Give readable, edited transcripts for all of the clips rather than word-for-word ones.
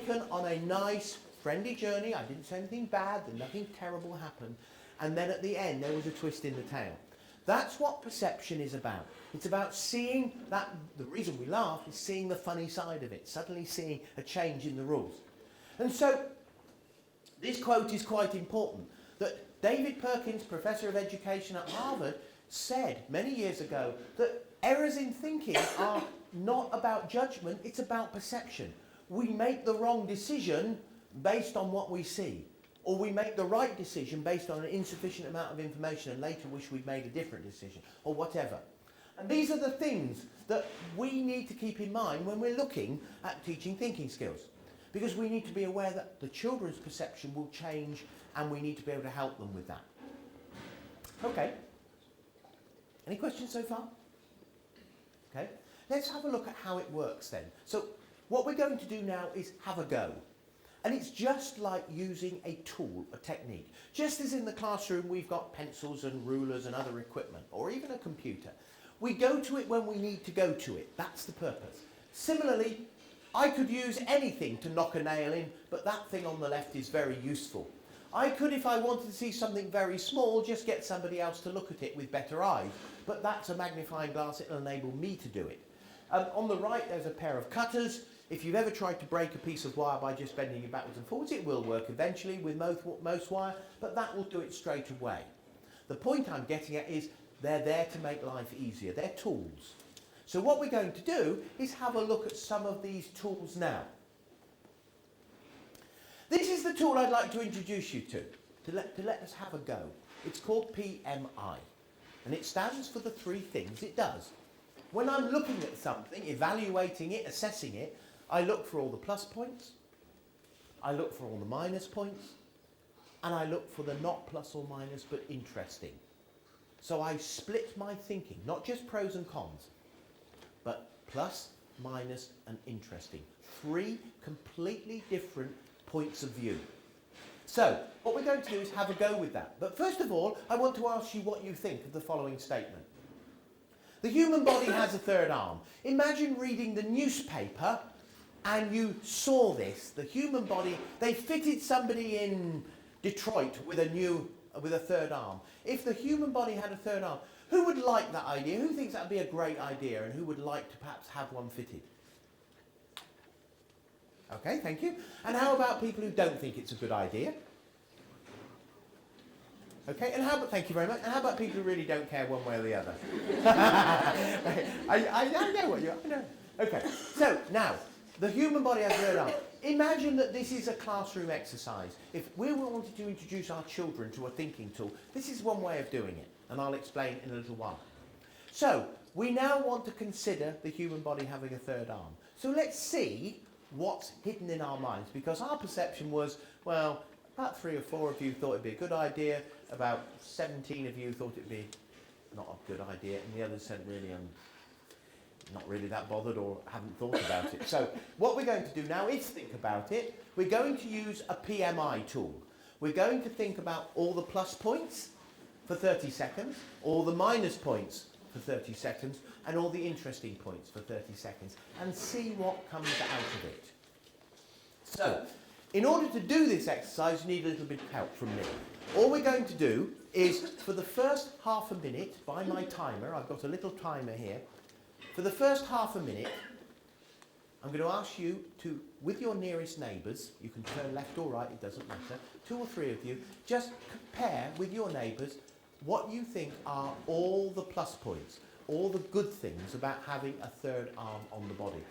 taken on a nice, friendly journey. I didn't say anything bad, and nothing terrible happened. And then at the end, there was a twist in the tale. That's what perception is about. It's about seeing that, the reason we laugh is seeing the funny side of it, suddenly seeing a change in the rules. And so, this quote is quite important, that David Perkins, Professor of Education at Harvard, said many years ago that errors in thinking are not about judgment, it's about perception. We make the wrong decision based on what we see, or we make the right decision based on an insufficient amount of information and later wish we'd made a different decision, or whatever. And these are the things that we need to keep in mind when we're looking at teaching thinking skills, because we need to be aware that the children's perception will change and we need to be able to help them with that. Okay. Any questions so far? Okay. Let's have a look at how it works then. So what we're going to do now is have a go. And it's just like using a tool, a technique. Just as in the classroom we've got pencils and rulers and other equipment, or even a computer. We go to it when we need to go to it. That's the purpose. Similarly, I could use anything to knock a nail in, but that thing on the left is very useful. I could, if I wanted to see something very small, just get somebody else to look at it with better eyes. But that's a magnifying glass, it'll enable me to do it. On the right, there's a pair of cutters. If you've ever tried to break a piece of wire by just bending it backwards and forwards, it will work eventually with most wire, but that will do it straight away. The point I'm getting at is they're there to make life easier. They're tools. So what we're going to do is have a look at some of these tools now. This is the tool I'd like to introduce you to let us have a go. It's called PMI, and it stands for the three things it does. When I'm looking at something, evaluating it, assessing it, I look for all the plus points, I look for all the minus points, and I look for the not plus or minus but interesting. So I split my thinking, not just pros and cons, but plus, minus, and interesting. Three completely different points of view. So, what we're going to do is have a go with that. But first of all, I want to ask you what you think of the following statement. The human body has a third arm. Imagine reading the newspaper and you saw this. The human body, they fitted somebody in Detroit with a third arm. If the human body had a third arm, who would like that idea? Who thinks that would be a great idea and who would like to perhaps have one fitted? Okay, thank you. And how about people who don't think it's a good idea? Okay, and how about, thank you very much, and how about people who really don't care one way or the other? I know what I know. Okay, so now, the human body has a third arm. Imagine that this is a classroom exercise. If we wanted to introduce our children to a thinking tool, this is one way of doing it, and I'll explain in a little while. So, we now want to consider the human body having a third arm. So let's see what's hidden in our minds, because our perception was, well, about 3 or 4 of you thought it'd be a good idea, about 17 of you thought it'd be not a good idea, and the others said really, not really that bothered or haven't thought about it. So what we're going to do now is think about it. We're going to use a PMI tool. We're going to think about all the plus points for 30 seconds, all the minus points for 30 seconds, and all the interesting points for 30 seconds, and see what comes out of it. So, in order to do this exercise, you need a little bit of help from me. All we're going to do is, for the first half a minute, by my timer, I've got a little timer here, for the first half a minute, I'm going to ask you to, with your nearest neighbours, you can turn left or right, it doesn't matter, 2 or 3 of you, just compare with your neighbours what you think are all the plus points, all the good things about having a third arm on the body.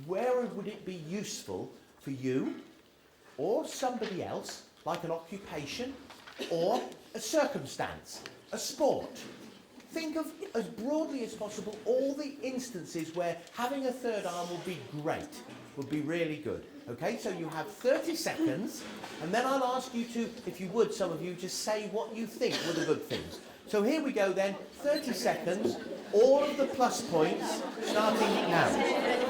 Where would it be useful for you or somebody else, like an occupation or a circumstance, a sport? Think of, as broadly as possible, all the instances where having a third arm would be great, would be really good. Okay, so you have 30 seconds, and then I'll ask you to, if you would, some of you, just say what you think were the good things. So here we go then, 30 seconds, all of the plus points, starting now.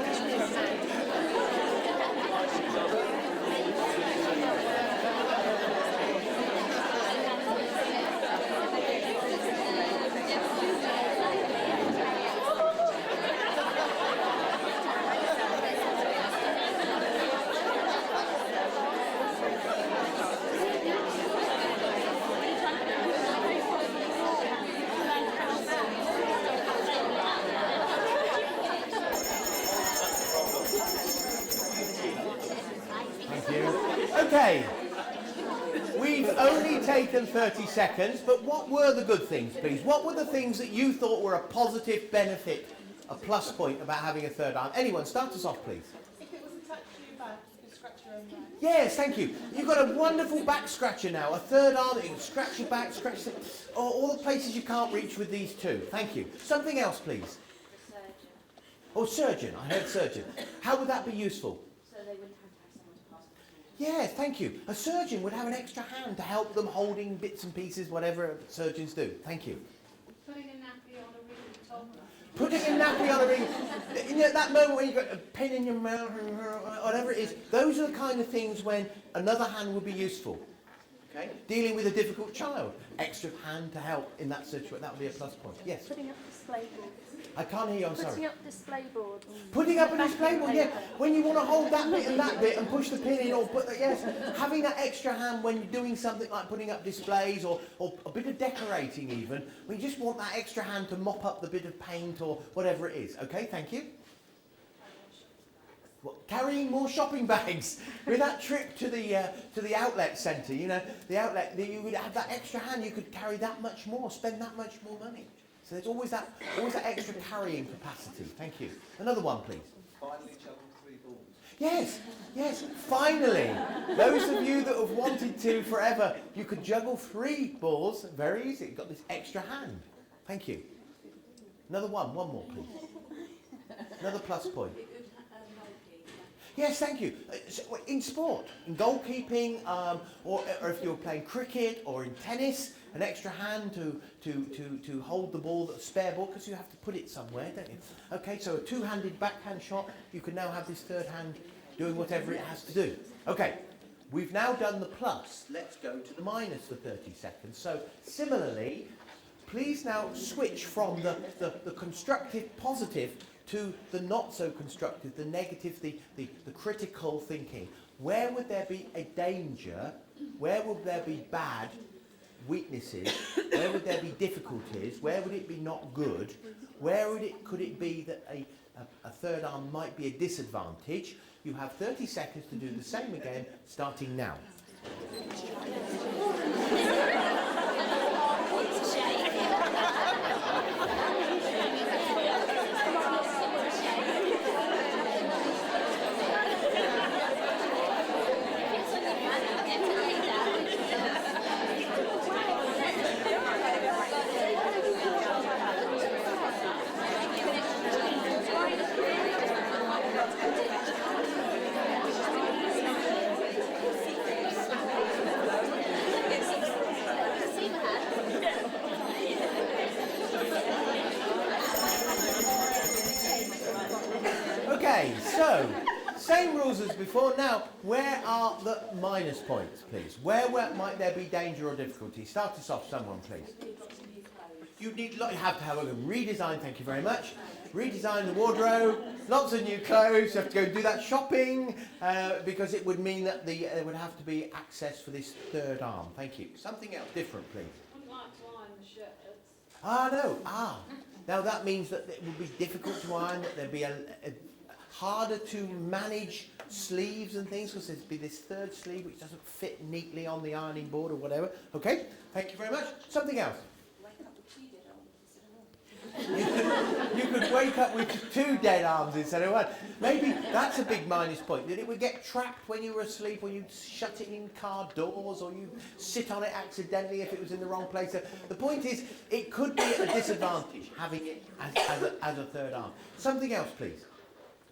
taken 30 seconds, but what were the good things, please? What were the things that you thought were a positive benefit, a plus point about having a third arm? Anyone, start us off, please. If it was attached to your back, you could scratch your own back. Yes, thank you. You've got a wonderful back scratcher now, a third arm that you can scratch your back, scratch all the places you can't reach with these two. Thank you. Something else, please. Surgeon. Oh, surgeon. I heard surgeon. How would that be useful? So they wouldn't have to have someone to pass the Yes, thank you. A surgeon would have an extra hand to help them holding bits and pieces, whatever surgeons do. Thank you. Putting a nappy on a ring toddler. Putting a nappy on a ring, you know, that moment when you've got a pin in your mouth, whatever it is, those are the kind of things when another hand would be useful. Okay? Dealing with a difficult child, extra hand to help in that situation, that would be a plus point. Yes? Putting up display boards. I can't hear you, I'm sorry. Putting up display boards. Putting up a display board, yeah. When you want to hold that bit and push the pin in, or put yes, having that extra hand when you're doing something like putting up displays or a bit of decorating even, when you just want that extra hand to mop up the bit of paint or whatever it is. Okay, thank you. What, carrying more shopping bags with that trip to the outlet centre, you know, the outlet, you would have that extra hand, you could carry that much more, spend that much more money. So there's always that extra carrying capacity. Thank you. Another one, please. Finally juggle 3 balls. Yes, yes, finally. Those of you that have wanted to forever, you could juggle 3 balls. Very easy. You've got this extra hand. Thank you. Another one more, please. Another plus point. Yes, thank you. In sport, in goalkeeping, or if you're playing cricket or in tennis, an extra hand to hold the ball, the spare ball, because you have to put it somewhere, don't you? Okay, so a 2-handed backhand shot, you can now have this third hand doing whatever it has to do. Okay, we've now done the plus. Let's go to the minus for 30 seconds. So similarly, please now switch from the constructive positive to the not so constructive, the negative, the critical thinking. Where would there be a danger? Where would there be bad weaknesses? Where would there be difficulties? Where would it be not good? Where could it be that a third arm might be a disadvantage? You have 30 seconds to do the same again, starting now. Okay, so, same rules as before. Now, where are the minus points, please? Where might there be danger or difficulty? Start us off, someone, please. You have to have a redesign, thank you very much. Redesign the wardrobe, lots of new clothes, you have to go and do that shopping, because it would mean that there would have to be access for this third arm. Thank you. Something else different, please. Wouldn't like to iron the shirts. No. Now that means that it would be difficult to iron, that there'd be a harder to manage sleeves and things, because there'd be this third sleeve which doesn't fit neatly on the ironing board or whatever. Okay, thank you very much. Something else. You could wake up with 2 dead arms instead of 1. Maybe that's a big minus point, that it would get trapped when you were asleep, or you'd shut it in car doors, or you'd sit on it accidentally if it was in the wrong place. So the point is, it could be a disadvantage having it as a third arm. Something else, please.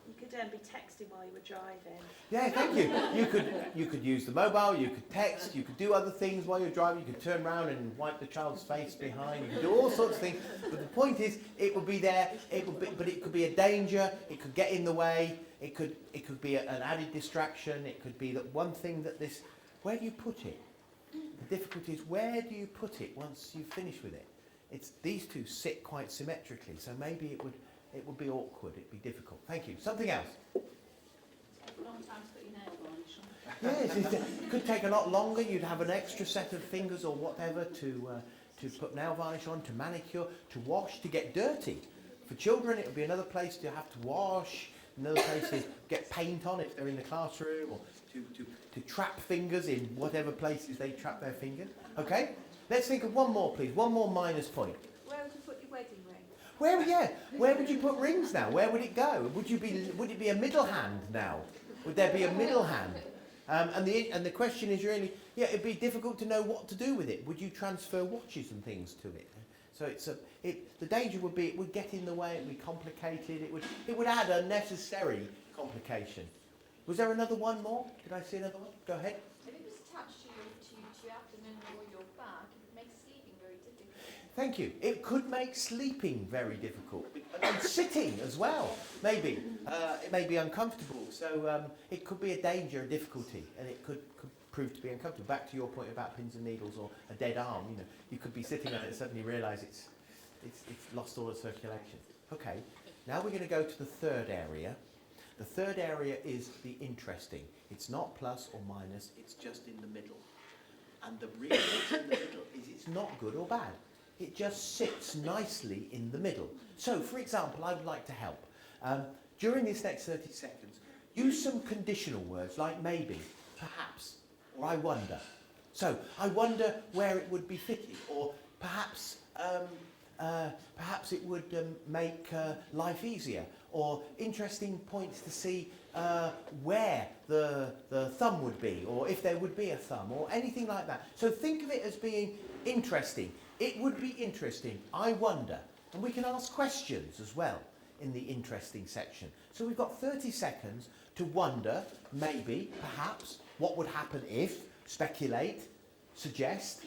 You could be texting while you were driving. Yeah, thank you. You could use the mobile, you could text, you could do other things while you're driving, you could turn around and wipe the child's face behind, you could do all sorts of things. But the point is, it would be there, but it could be a danger, it could get in the way, it could be an added distraction, it could be that one thing that where do you put it? The difficulty is, where do you put it once you've finished with it? These two sit quite symmetrically, so maybe it would be awkward, it'd be difficult. Thank you. Something else? Long time to put your nail varnish on. Yes, it could take a lot longer. You'd have an extra set of fingers or whatever to put nail varnish on, to manicure, to wash, to get dirty. For children, it would be another place to have to wash, another place to get paint on if they're in the classroom, or to trap fingers in whatever places they trap their fingers. Okay? Let's think of one more, please. One more minus point. Where would you put your wedding ring? Where would you put rings now? Where would it go? Would it be a middle hand now? Would there be a middle hand? And the question is really, it'd be difficult to know what to do with it. Would you transfer watches and things to it? So the danger would be it would get in the way. It would be complicated. It would add unnecessary complication. Was there another one more? Did I see another one? Go ahead. If it was attached to your abdomen or your back, it would make sleeping very difficult. Thank you. It could make sleeping very difficult. And sitting as well, maybe. It may be uncomfortable. So it could be a danger, a difficulty, and it could prove to be uncomfortable. Back to your point about pins and needles or a dead arm. You could be sitting on it and suddenly realise it's lost all the circulation. Okay. Now we're going to go to the third area. The third area is the interesting. It's not plus or minus, it's just in the middle. And the reason it's in the middle is it's not good or bad. It just sits nicely in the middle. So, for example, I would like to help. During this next 30 seconds, use some conditional words like maybe, perhaps, or I wonder. So, I wonder where it would be fitted, or perhaps it would make life easier, or interesting points to see where the thumb would be, or if there would be a thumb, or anything like that. So think of it as being interesting. It would be interesting. I wonder. And we can ask questions as well in the interesting section. So we've got 30 seconds to wonder, maybe, perhaps, what would happen if, speculate, suggest,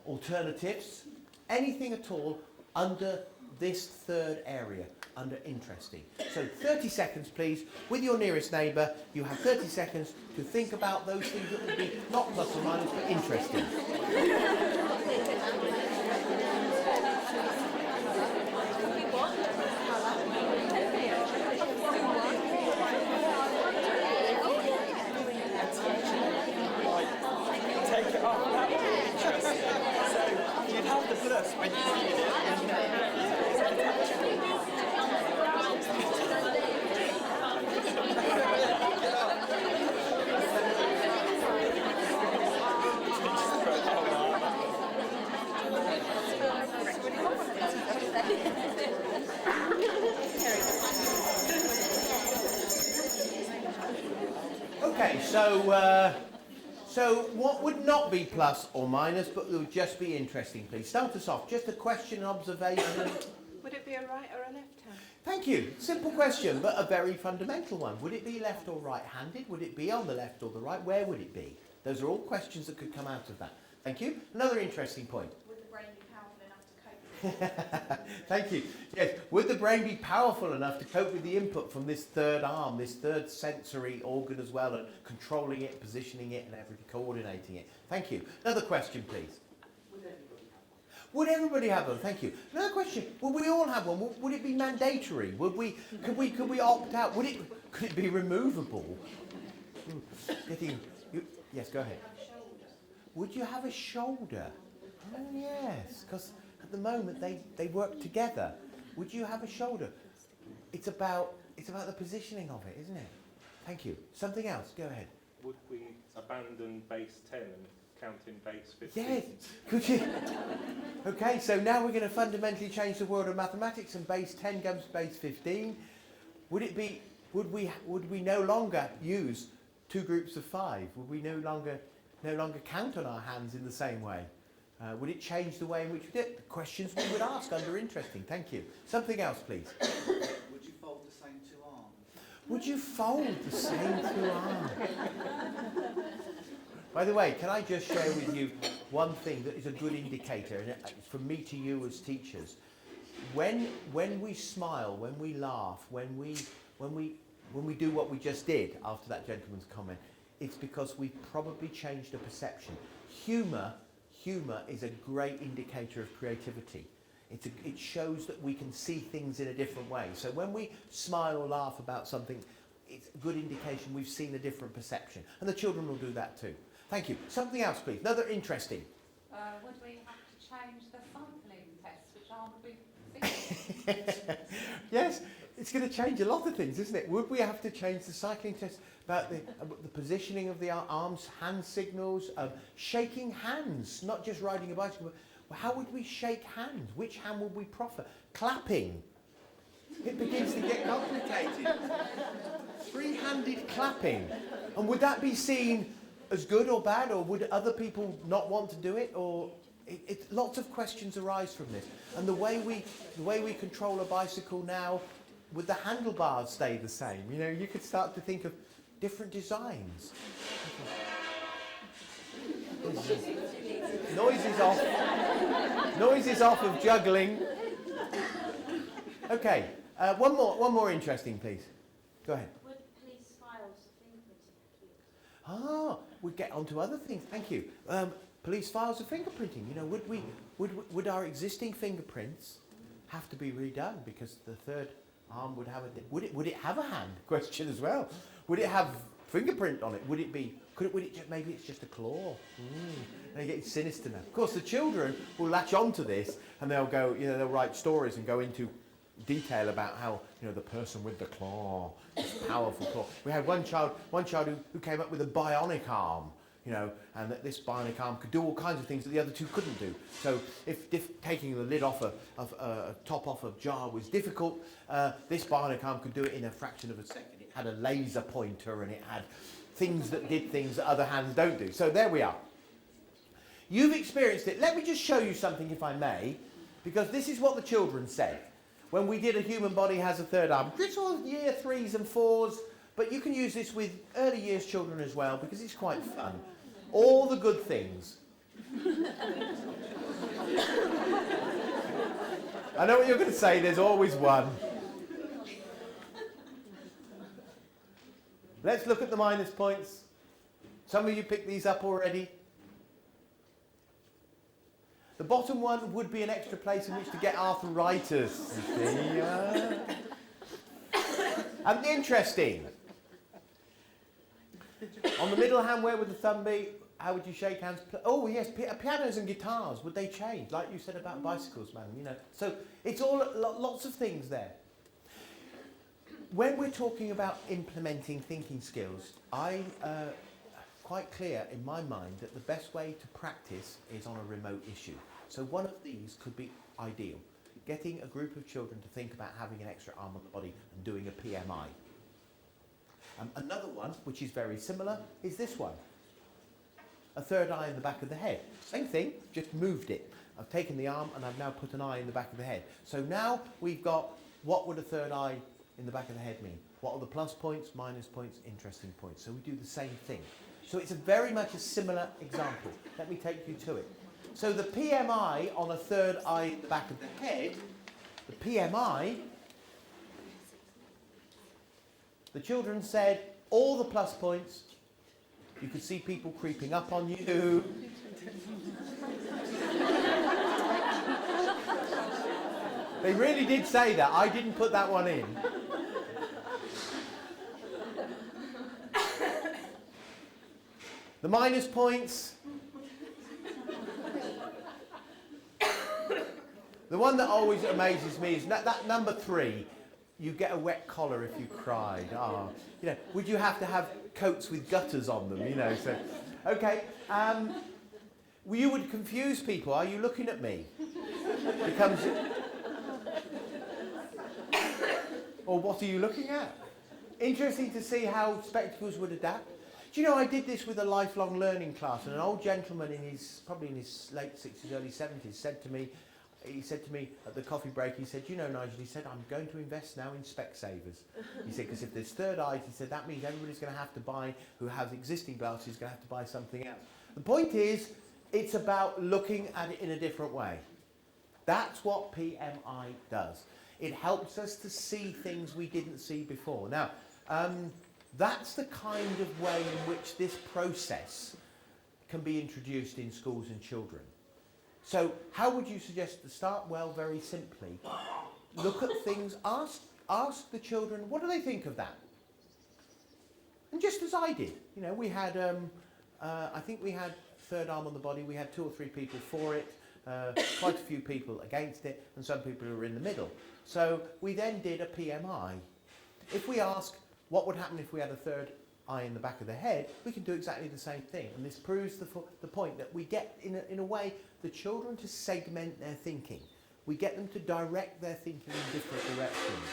alternatives, anything at all under this third area, under interesting. So 30 seconds, please. With your nearest neighbour, you have 30 seconds to think about those things that would be not plus or minus, but interesting. Take it off, that would be interesting. So you'd have the plus when you read it. Okay, so what would not be plus or minus, but would just be interesting, please? Start us off. Just a question, an observation. Would it be a right or a left hand? Thank you. Simple question, but a very fundamental one. Would it be left or right-handed? Would it be on the left or the right? Where would it be? Those are all questions that could come out of that. Thank you. Another interesting point. Would the brain be powerful enough to cope with it? Thank you. Yes, would the brain be powerful enough to cope with the input from this third arm, this third sensory organ as well, and controlling it, positioning it, and everything, coordinating it? Thank you. Another question, please. Would everybody have one? Thank you. Another question. Would we all have one? Would it be mandatory? Could we opt out? Could it be removable? Yes, go ahead. Would you have a shoulder? Oh yes, because at the moment they work together. Would you have a shoulder? It's about the positioning of it, isn't it? Thank you. Something else. Go ahead. Would we abandon base 10 and count in base 15? Yes. Could you? Okay. So now we're going to fundamentally change the world of mathematics, and base 10 comes to base 15. Would we no longer use two groups of 5? Would we no longer count on our hands in the same way? Would it change the way in which we did it? The questions we would ask under interesting. Thank you. Something else, please. Would you fold the same two arms? Would you fold the same two arms? By the way, can I just share with you one thing that is a good indicator, and it's from me to you as teachers. When we smile, when we laugh, when we do what we just did after that gentleman's comment, it's because we've probably changed a perception. Humour is a great indicator of creativity. It shows that we can see things in a different way. So when we smile or laugh about something, it's a good indication we've seen a different perception. And the children will do that too. Thank you. Something else, please. Another interesting. Would we have to change the sampling tests, which aren't we thinking? Yes, It's going to change a lot of things, isn't it? Would we have to change the cycling test about the positioning of the arms, hand signals, shaking hands, not just riding a bicycle, but how would we shake hands? Which hand would we proffer? Clapping. It begins to get complicated. Three-handed clapping. And would that be seen as good or bad, or would other people not want to do it? Or lots of questions arise from this. And the way we control a bicycle now, would the handlebars stay the same? You know, you could start to think of different designs. Noise is off. Noise is off of juggling. Okay, one more interesting, please. Go ahead. Would police files for fingerprinting? Ah, we'd get onto other things. Thank you. Police files of fingerprinting. You know, would our existing fingerprints have to be redone because the third arm would have would it have a hand? Question as well. Would it have fingerprint on it? Would it be? Maybe it's just a claw. They get sinister now. Of course, the children will latch onto this and they'll go. You know, they'll write stories and go into detail about how, you know, the person with the claw, this powerful claw. We had one child who came up with a bionic arm, you know, and that this bionic arm could do all kinds of things that the other two couldn't do. So if taking the lid off a top off a jar was difficult, this bionic arm could do it in a fraction of a second. It had a laser pointer and it had things that did things that other hands don't do. So there we are. You've experienced it. Let me just show you something, if I may, because this is what the children said. When we did A Human Body Has a Third Arm, it's all year 3s and 4s, but you can use this with early years children as well because it's quite fun. All the good things. I know what you're going to say, there's always one. Let's look at the minus points. Some of you picked these up already. The bottom one would be an extra place in which to get arthritis. You see? And interesting. On the middle hand, where would the thumb be? How would you shake hands? Oh yes, pianos and guitars. Would they change? Like you said about bicycles, man. You know. So it's all lots of things there. When we're talking about implementing thinking skills, I'm quite clear in my mind that the best way to practice is on a remote issue. So one of these could be ideal. Getting a group of children to think about having an extra arm on the body and doing a PMI. Another one, which is very similar, is this one. A third eye in the back of the head. Same thing, just moved it. I've taken the arm and I've now put an eye in the back of the head. So now we've got, what would a third eye in the back of the head mean? What are the plus points, minus points, interesting points? So we do the same thing. So it's very much a similar example. Let me take you to it. So the PMI on a third eye in the back of the head, the PMI, the children said all the plus points. You could see people creeping up on you. They really did say that. I didn't put that one in. The minus points. The one that always amazes me is that number 3. You get a wet collar if you cried. Oh, you know, would you have to have coats with gutters on them? You know, so okay. You would confuse people. Are you looking at me? Becomes. Or what are you looking at? Interesting to see how spectacles would adapt. Do you know, I did this with a lifelong learning class, and an old gentleman probably in his late 60s, early 70s, said to me at the coffee break, he said, you know, Nigel, he said, I'm going to invest now in Specsavers. He said, because if there's third eyes, he said, that means everybody's going to have to buy, who has existing glasses, is going to have to buy something else. The point is, it's about looking at it in a different way. That's what PMI does. It helps us to see things we didn't see before. Now, that's the kind of way in which this process can be introduced in schools and children. So how would you suggest to start? Well, very simply, look at things, ask the children, what do they think of that? And just as I did, you know, we had, I think we had third arm on the body, we had 2 or 3 people for it, quite a few people against it, and some people who are in the middle. So we then did a PMI. If we ask what would happen if we had a third eye in the back of the head, we can do exactly the same thing. And this proves the point that we get, in a way, the children to segment their thinking. We get them to direct their thinking in different directions.